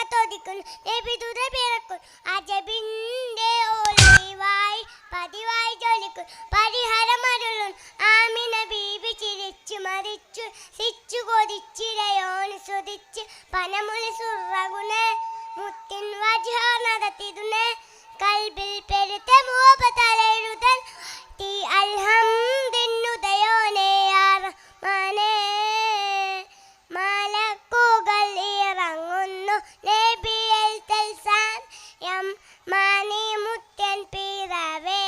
പതിമക്കത്തൊതിക്കുന്നു നബിതുത പിറക്കുന്നു അജബിന്റെ ഒളിവായി പതിവായി ജോലിക്കും പരിഹാരമരുളും ആമിന ബീബി ചിരിച്ചു മരിച്ചു സിച്ചു കൊതിച്ചിരയോന് സ്വദിച്ച് പനമുളി സുറകുനെ മുത്തിൻ വജാനതത്തിരുന്നെ കൽബിൽ പെരുത്ത മൂപതലെഴുതൻ തീ അൽഹംദിന്നുദയോനെ യാറഹ്മാനേ മലക്കുകൾ ഇറങ്ങുന്നു നബിയിൽ തൽസായം മാനി മുത്തൻ പിറവേ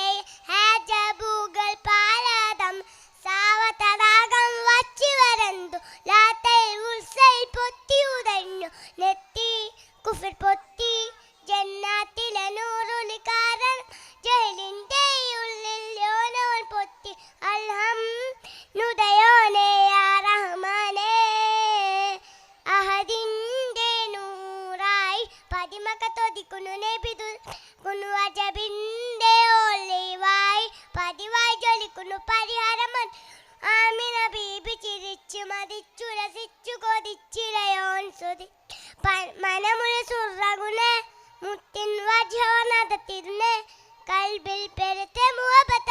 ഹജബുകൾ പാലതം സാവതടാകം വച്ചു വരന്തു ലാത്തൽ ഉൽസൽ പൊത്തി ഉതഞ്ഞു നെത്തി കുഫിർ പൊത്തി ജന്നാത്തിലെ നൂറുലിക്കാരൻ ജയിലിൻ്റെ ഉള്ളിൽ യോനോൻ പൊത്തി അൽഹംദുദയോനെ യാ റഹ്മാനേ അഹദിൻ്റെ നൂറായി പതിമക്കത്തൊതിക്കുന്നു നബിതു കുന്നു അജബിൻ്റെ ഒളിവായി പതിവായി ജ്വലിക്കുന്നു പരിഹാരമൻ ആമിന ബീബി ചിരിച്ചു മതിച്ചു രസിച്ചു കൊതിച്ചിരയോൻ സുതി മനമുഴ സുറകുനെ മുത്തിൻ വജോനതത്തിരുന്ന് കൽബിൽ പെരുത്ത മുഹബത്ത